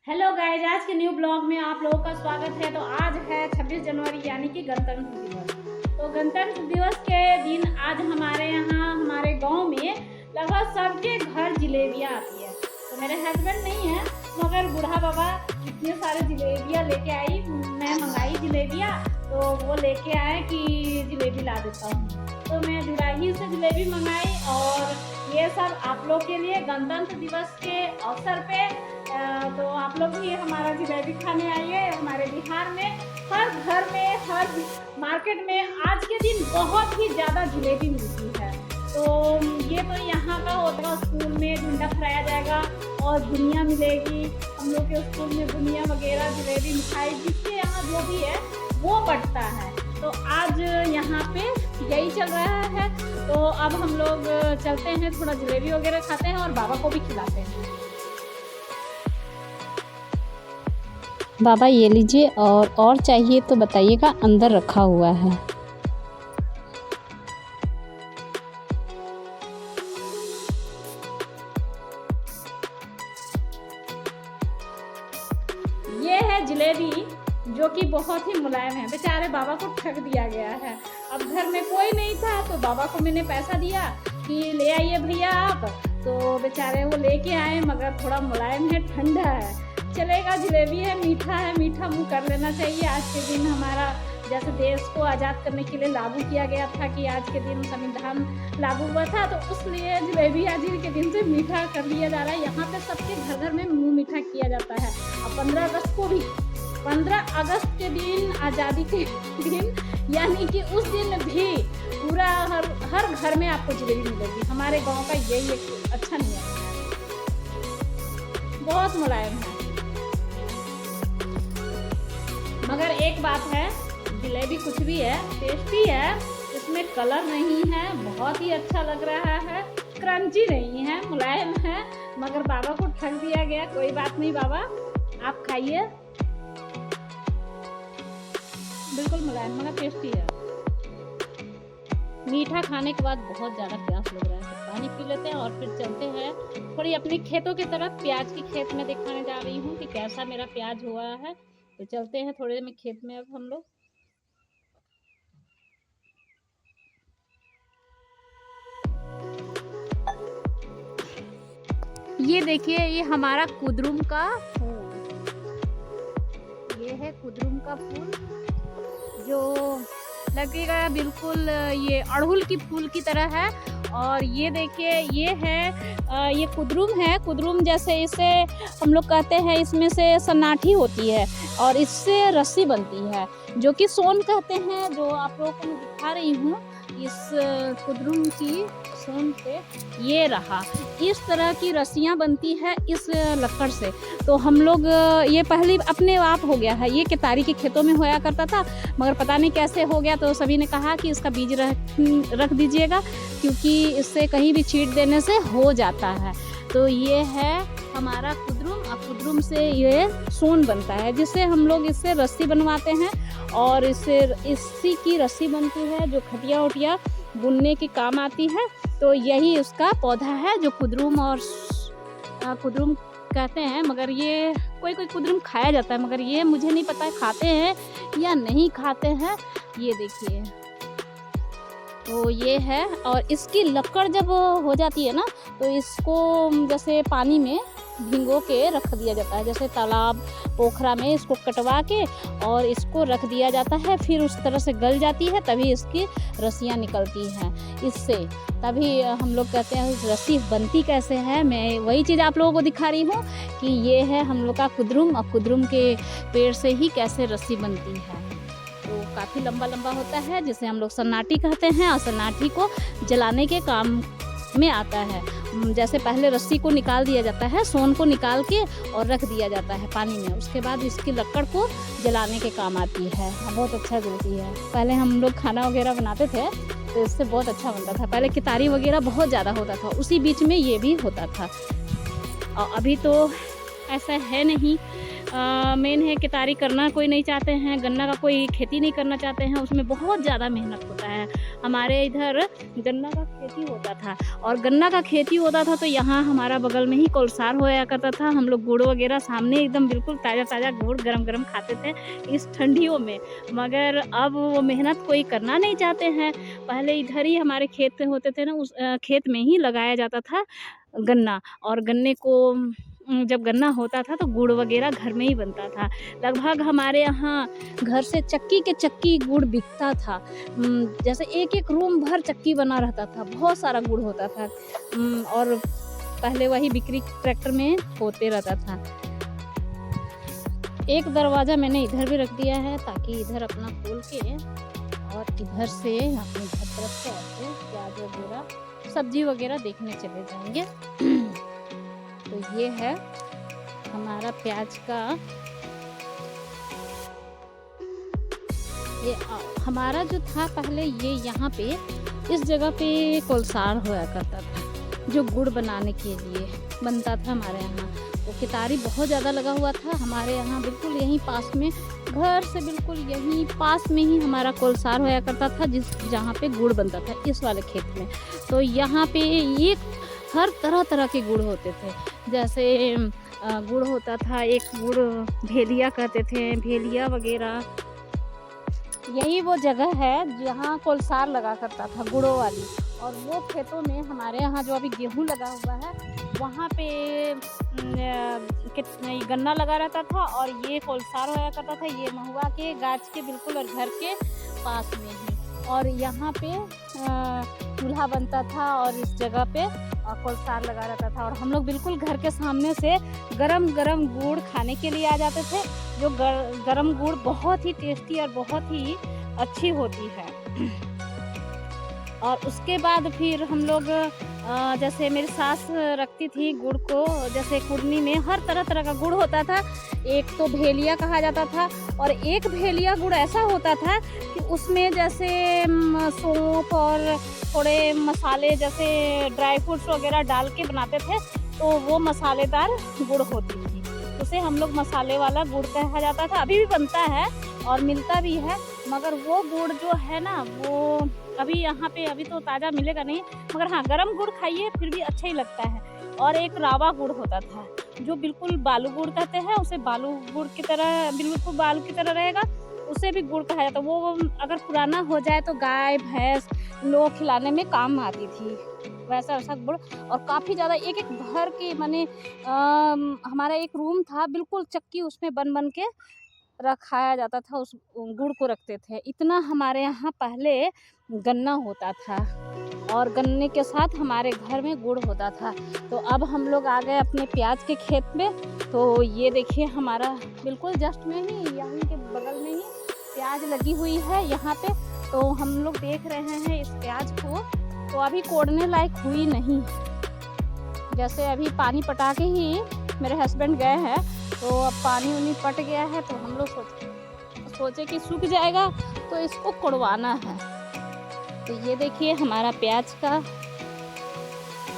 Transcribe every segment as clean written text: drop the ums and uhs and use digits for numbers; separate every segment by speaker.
Speaker 1: Hello guys, आज के new blog में आप लोगों का स्वागत है। तो आज है 26 जनवरी यानी कि गणतंत्र दिवस। तो गणतंत्र दिवस के दिन आज हमारे यहाँ हमारे गांव में लगभग सबके घर जलेबियाँ आती है। तो मेरे हस्बैंड नहीं है मगर बूढ़ा बाबा इतने सारे जलेबियाँ लेके आई। मैं मंगाई जलेबियाँ तो वो लेके आए कि जलेबी ला देता हूँ। तो मैं जुराही से जलेबी मंगाई और ये सब आप लोग के लिए गणतंत्र दिवस के अवसर पे तो आप लोग भी हमारा जलेबी खाने आइए। हमारे बिहार में हर घर में हर मार्केट में आज के दिन बहुत ही ज़्यादा जलेबी मिलती है। तो ये तो यहाँ का होता है, स्कूल में झंडा फहराया जाएगा और बुनिया मिलेगी। हम लोग के स्कूल में बुनिया वगैरह जलेबी मिठाई जिसके यहाँ जो भी है वो बढ़ता है। तो आज यहाँ पे यही चल रहा है। तो अब हम लोग चलते हैं, थोड़ा जलेबी वगैरह खाते हैं और बाबा को भी खिलाते हैं।
Speaker 2: बाबा ये लीजिए, और चाहिए तो बताइएगा, अंदर रखा हुआ है।
Speaker 1: ये है जलेबी जो कि बहुत ही मुलायम है। बेचारे बाबा को ठग दिया गया है। अब घर में कोई नहीं था तो बाबा को मैंने पैसा दिया कि ले आइए भैया आप। तो बेचारे वो लेके आए मगर थोड़ा मुलायम है, ठंडा है। चलेगा, जलेबी है, मीठा मुंह कर लेना चाहिए। आज के दिन हमारा जैसे देश को आज़ाद करने के लिए लागू किया गया था कि आज के दिन संविधान लागू हुआ था, तो उसलिए जलेबी आज के दिन से मीठा कर लिया जा रहा है। यहाँ पे सबके घर घर में मुंह मीठा किया जाता है। अब 15 अगस्त को भी, 15 अगस्त के दिन, आज़ादी के दिन, यानी कि उस दिन भी पूरा हर घर में आपको जलेबी मिलेगी। हमारे गाँव का यही एक अच्छा नियम है, बहुत मुलायम है। मगर एक बात है, जलेबी कुछ भी है, टेस्टी है, इसमें कलर नहीं है, बहुत ही अच्छा लग रहा है, क्रंची नहीं है, मुलायम है। मगर बाबा को ठग दिया गया। कोई बात नहीं बाबा, आप खाइए, बिल्कुल मुलायम मगर टेस्टी है। मीठा खाने के बाद बहुत ज़्यादा प्यास लग रहा है, पानी पी लेते हैं और फिर चलते हैं थोड़ी अपनी खेतों की तरफ। प्याज की खेत में दिखाने जा रही हूँ कि कैसा मेरा प्याज हुआ है। तो चलते हैं थोड़े में खेत में अब हम लोग। ये देखिए, ये हमारा कुद्रुम का फूल, ये है कुद्रुम का फूल जो लगेगा बिल्कुल ये अड़हुल की फूल की तरह है। और ये देखिए, ये है ये कुद्रुम है। कुद्रुम जैसे इसे हम लोग कहते हैं, इसमें से सन्नाठी होती है और इससे रस्सी बनती है जो कि सोन कहते हैं। जो आप लोगों को मैं दिखा रही हूँ, इस कुद्रुम की सोन से ये रहा, इस तरह की रस्सियाँ बनती है इस लकड़ से। तो हम लोग ये पहले अपने आप हो गया है, ये केतारी के खेतों में होया करता था मगर पता नहीं कैसे हो गया। तो सभी ने कहा कि इसका बीज रख दीजिएगा क्योंकि इससे कहीं भी छींट देने से हो जाता है। तो ये है हमारा कुद्रुम। अब कुद्रुम से ये सोन बनता है जिससे हम लोग इससे रस्सी बनवाते हैं और इसी की रस्सी बनती है जो खटिया उटिया बुनने के काम आती है। तो यही उसका पौधा है जो कुद्रुम और कुद्रुम कहते हैं। मगर ये कोई कुद्रुम खाया जाता है मगर ये मुझे नहीं पता खाते हैं या नहीं खाते हैं। ये देखिए, तो ये है। और इसकी लकड़ जब हो जाती है ना तो इसको जैसे पानी में भिगो के रख दिया जाता है, जैसे तालाब पोखरा में इसको कटवा के और इसको रख दिया जाता है। फिर उस तरह से गल जाती है, तभी इसकी रस्सियाँ निकलती हैं इससे। तभी हम लोग कहते हैं रस्सी बनती कैसे है। मैं वही चीज़ आप लोगों को दिखा रही हूँ कि ये है हम लोग का कुद्रुम। और कुद्रुम के पेड़ से ही कैसे रस्सी बनती है। तो काफ़ी लंबा लंबा होता है जिसे हम लोग सन्नाटी कहते हैं और सन्नाटी को जलाने के काम में आता है। जैसे पहले रस्सी को निकाल दिया जाता है, सोन को निकाल के और रख दिया जाता है पानी में, उसके बाद इसकी लकड़ को जलाने के काम आती है। बहुत अच्छा जलती है। पहले हम लोग खाना वगैरह बनाते थे तो इससे बहुत अच्छा बनता था। पहले केतारी वगैरह बहुत ज़्यादा होता था, उसी बीच में ये भी होता था। और अभी तो ऐसा है नहीं। मेन है केतारी करना कोई नहीं चाहते हैं, गन्ना का कोई खेती नहीं करना चाहते हैं, उसमें बहुत ज़्यादा मेहनत होता है। हमारे इधर गन्ना का खेती होता था, और गन्ना का खेती होता था तो यहाँ हमारा बगल में ही कोलसार होया करता था। हम लोग गुड़ वगैरह सामने एकदम बिल्कुल ताज़ा ताज़ा गुड़ गरम गरम खाते थे इस ठंडियों में। मगर अब वो मेहनत कोई करना नहीं चाहते हैं। पहले इधर ही हमारे खेत होते थे ना, उस खेत में ही लगाया जाता था गन्ना, और गन्ने को जब गन्ना होता था तो गुड़ वगैरह घर में ही बनता था। लगभग हमारे यहाँ घर से चक्की के चक्की गुड़ बिकता था। जैसे एक एक रूम भर चक्की बना रहता था, बहुत सारा गुड़ होता था। और पहले वही बिक्री ट्रैक्टर में होते रहता था। एक दरवाज़ा मैंने इधर भी रख दिया है ताकि इधर अपना खोल के और इधर से अपने घर तरफ से ऐसे प्याज वगैरह सब्जी वगैरह देखने चले जाएंगे। तो ये है हमारा प्याज का, ये हमारा जो था पहले, ये यहाँ पे इस जगह पे कोलसार होया करता था जो गुड़ बनाने के लिए बनता था हमारे यहाँ। तो केतारी बहुत ज़्यादा लगा हुआ था हमारे यहाँ, बिल्कुल यहीं पास में, घर से बिल्कुल यहीं पास में ही हमारा कोलसार होया करता था, जहाँ पे गुड़ बनता था इस वाले खेत में। तो यहाँ पे एक हर तरह तरह के गुड़ होते थे। जैसे गुड़ होता था, एक गुड़ भेलिया कहते थे, भेलिया वगैरह। यही वो जगह है जहाँ कोलसार लगा करता था गुड़ों वाली। और वो खेतों में हमारे यहाँ जो अभी गेहूँ लगा हुआ है, वहाँ पे गन्ना लगा रहता था, और ये कोलसार होया करता था, ये महुआ के गाछ के बिल्कुल और घर के पास में ही। और यहाँ पे चूल्हा बनता था, और इस जगह पे कोलसार लगा रहता था। और हम लोग बिल्कुल घर के सामने से गरम गरम गुड़ खाने के लिए आ जाते थे, जो गरम गुड़ बहुत ही टेस्टी और बहुत ही अच्छी होती है। और उसके बाद फिर हम लोग जैसे मेरी सास रखती थी गुड़ को, जैसे कुड़नी में हर तरह तरह का गुड़ होता था। एक तो भेलिया कहा जाता था, और एक भेलिया गुड़ ऐसा होता था कि उसमें जैसे सौंफ और थोड़े मसाले जैसे ड्राई फ्रूट्स वगैरह डाल के बनाते थे, तो वो मसालेदार गुड़ होती थी। उसे हम लोग मसाले वाला गुड़ कहा जाता था। अभी भी बनता है और मिलता भी है, मगर वो गुड़ जो है ना, वो अभी यहाँ पे अभी तो ताज़ा मिलेगा नहीं, मगर हाँ गरम गुड़ खाइए फिर भी अच्छा ही लगता है। और एक रावा गुड़ होता था जो बिल्कुल बालू गुड़ कहते हैं, उसे बालू गुड़ की तरह, बिल्कुल बालू की तरह रहेगा, उसे भी गुड़ कहा जाता है। वो अगर पुराना हो जाए तो गाय भैंस लोग खिलाने में काम आती थी, वैसा वैसा गुड़। और काफ़ी ज़्यादा एक एक भर की, माने हमारा एक रूम था बिल्कुल चक्की, उसमें बन बन के रखाया जाता था, उस गुड़ को रखते थे। इतना हमारे यहाँ पहले गन्ना होता था, और गन्ने के साथ हमारे घर में गुड़ होता था। तो अब हम लोग आ गए अपने प्याज के खेत में। तो ये देखिए हमारा बिल्कुल जस्ट में ही, यहीं के बगल में ही प्याज लगी हुई है यहाँ पे। तो हम लोग देख रहे हैं इस प्याज को, तो अभी कोड़ने लायक हुई नहीं। जैसे अभी पानी पटा के ही मेरे हस्बैंड गए हैं, तो अब पानी उनी पट गया है, तो हम लोग सोचे कि सूख जाएगा तो इसको कोड़वाना है। तो ये देखिए हमारा प्याज का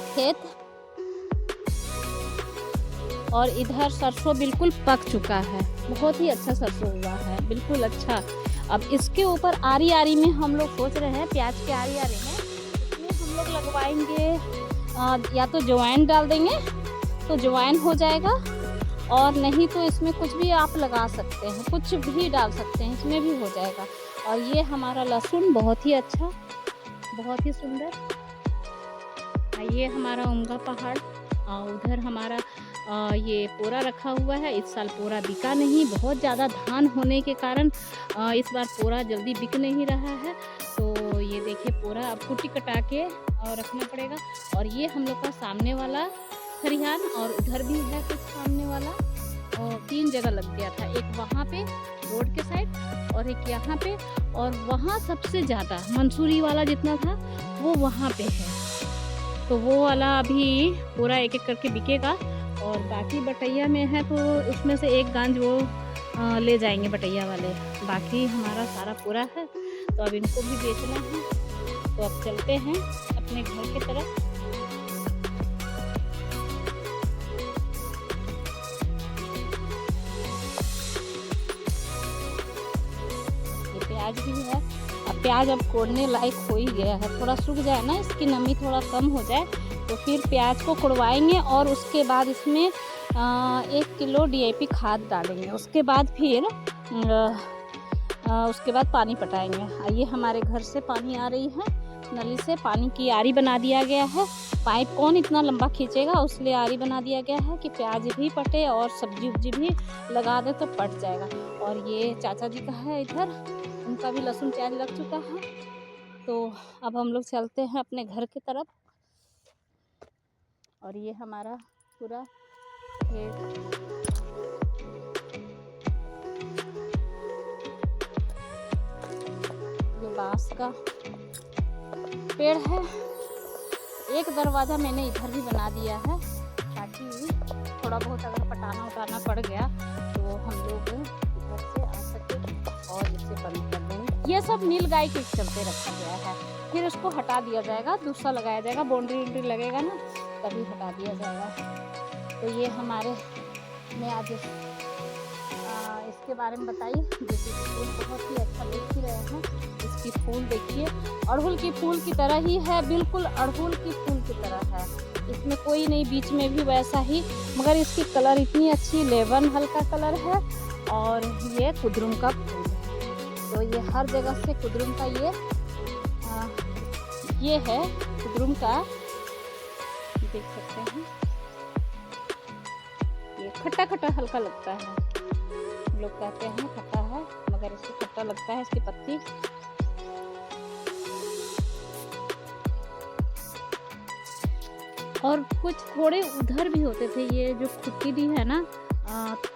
Speaker 1: खेत, और इधर सरसों बिल्कुल पक चुका है, बहुत ही अच्छा सरसों हुआ है, बिल्कुल अच्छा। अब इसके ऊपर आरी आरी में हम लोग सोच रहे हैं, प्याज के आरी आरी में इसमें हम लोग लगवाएंगे, या तो जवाइन डाल देंगे तो जवाइन हो जाएगा, और नहीं तो इसमें कुछ भी आप लगा सकते हैं, कुछ भी डाल सकते हैं, इसमें भी हो जाएगा। और ये हमारा लहसुन बहुत ही अच्छा, बहुत ही सुंदर। ये हमारा उमगा पहाड़, और उधर हमारा ये पोरा रखा हुआ है। इस साल पोरा बिका नहीं, बहुत ज़्यादा धान होने के कारण इस बार पोरा जल्दी बिक नहीं रहा है। तो ये देखिए पोरा अब कुटी कटा के और रखना पड़ेगा। और ये हम लोग का सामने वाला खरिहान, और उधर भी है कुछ सामने वाला, और 3 जगह लग गया था, एक वहाँ पे रोड के साइड, और एक यहाँ पे, और वहाँ सबसे ज़्यादा मंसूरी वाला जितना था वो वहाँ पे है। तो वो वाला अभी पूरा एक एक करके बिकेगा, और बाकी बटैया में है तो उसमें से एक गांज वो ले जाएंगे बटैया वाले। बाकी हमारा सारा पूरा है, तो अब इनको भी बेचना है। तो अब चलते हैं अपने घर की तरफ।
Speaker 2: प्याज भी है। अब प्याज अब कोड़ने लायक हो ही गया है, थोड़ा सूख जाए ना, इसकी नमी थोड़ा कम हो जाए तो फिर प्याज को कुड़वाएंगे और उसके बाद इसमें 1 किलो DAP खाद डालेंगे। उसके बाद फिर उसके बाद पानी पटाएंगे। ये हमारे घर से पानी आ रही है, नली से पानी की आरी बना दिया गया है। पाइप कौन इतना लंबा खींचेगा, उसलिए आरी बना दिया गया है कि प्याज भी पटे और सब्जी उब्जी भी लगा दे तो पट जाएगा। और ये चाचा जी का है इधर, उनका भी लहसुन प्याज लग चुका है। तो अब हम लोग चलते हैं अपने घर की तरफ। और ये हमारा पूरा खेत, ये बांस का पेड़ है। एक दरवाज़ा मैंने इधर भी बना दिया है ताकि थोड़ा बहुत अगर पटाना उटाना पड़ गया तो हम लोग इधर से आ सके और इसे बंद कर देंगे। ये सब नील गाय के चलते रखा गया है, फिर इसको हटा दिया जाएगा, दूसरा लगाया जाएगा, बाउंड्री वुंड्री लगेगा ना तभी हटा दिया जाएगा। तो ये हमारे में आज इसके बारे में बताइए। जैसे फूल बहुत ही अच्छा देख ही रहे हैं, इसकी फूल देखिए अड़हुल की फूल की तरह ही है, बिल्कुल अड़हुल की फूल की तरह है, इसमें कोई नहीं, बीच में भी वैसा ही, मगर इसकी कलर इतनी अच्छी लेवन हल्का कलर है। और ये कुद्रुम का फूल है, तो ये हर जगह से कुद्रुम का ये है कुद्रुम का, देख सकते हैं। ये खट्टा खट्टा हल्का लगता है, लोग कहते हैं खट्टा है, मगर इसको खट्टा लगता है इसकी पत्ती। और कुछ थोड़े उधर भी होते थे, ये जो खुट्टी है ना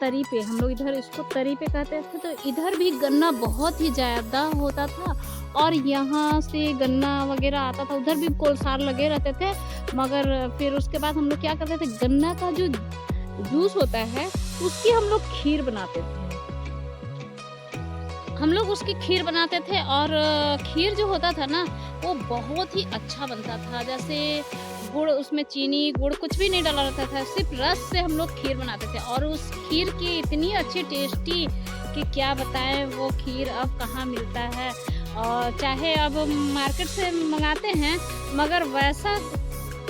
Speaker 2: तरी पे, हम लोग इधर इसको तरी पे कहते थे। तो इधर भी गन्ना बहुत ही ज़्यादा होता था और यहाँ से गन्ना वगैरह आता था, उधर भी कोलसार लगे रहते थे। मगर फिर उसके बाद हम लोग क्या करते थे, गन्ना का जो जूस होता है उसकी हम लोग खीर बनाते थे, हम लोग उसकी खीर बनाते थे। और खीर जो होता था ना वो बहुत ही अच्छा बनता था, जैसे गुड़, उसमें चीनी गुड़ कुछ भी नहीं डाला रहता था, सिर्फ रस से हम लोग खीर बनाते थे। और उस खीर की इतनी अच्छी टेस्टी कि क्या बताएं, वो खीर अब कहाँ मिलता है। और चाहे अब मार्केट से मंगाते हैं मगर वैसा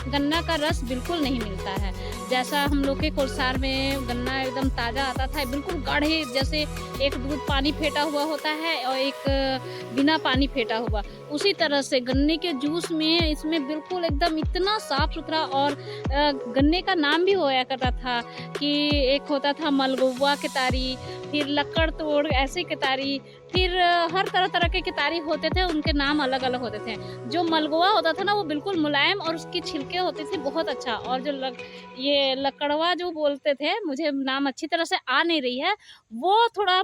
Speaker 2: गन्ना का रस बिल्कुल नहीं मिलता है, जैसा हम लोग के कोलसार में गन्ना एकदम ताज़ा आता था, बिल्कुल गाढ़े, जैसे एक दूध पानी फेंटा हुआ होता है और एक बिना पानी फेंटा हुआ, उसी तरह से गन्ने के जूस में इसमें बिल्कुल एकदम इतना साफ़ सुथरा। और गन्ने का नाम भी होया करता था कि एक होता था मलगुआ केतारी, फिर लक्कड़ तोड़ ऐसे केतारी, फिर हर तरह तरह के केतारी होते थे, उनके नाम अलग अलग होते थे। जो मलगुआ होता था ना वो बिल्कुल मुलायम और उसकी छिलके होती थी बहुत अच्छा। और जो ये लकड़वा जो बोलते थे, मुझे नाम अच्छी तरह से आ नहीं रही है, वो थोड़ा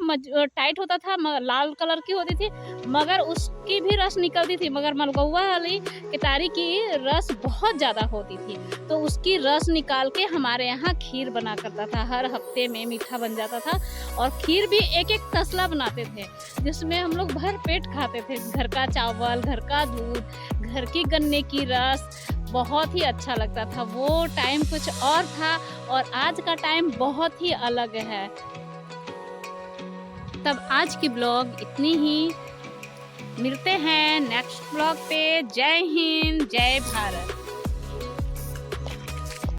Speaker 2: टाइट होता था, लाल कलर की होती थी, मगर उसकी भी रस निकलती थी। मगर मलगुआ वाली केतारी की रस बहुत ज़्यादा होती थी, तो उसकी रस निकाल के हमारे यहाँ खीर बना करता था, हर हफ्ते में मीठा बन जाता था। और खीर भी एक एक तसला बनाते थे जिसमें हम लोग भर पेट खाते थे, घर का चावल, घर का दूध, घर की गन्ने की रस, बहुत ही अच्छा लगता था। वो टाइम कुछ और था और आज का टाइम बहुत ही अलग है। तब आज की ब्लॉग इतनी ही, मिलते हैं नेक्स्ट ब्लॉग पे। जय हिंद, जय भारत।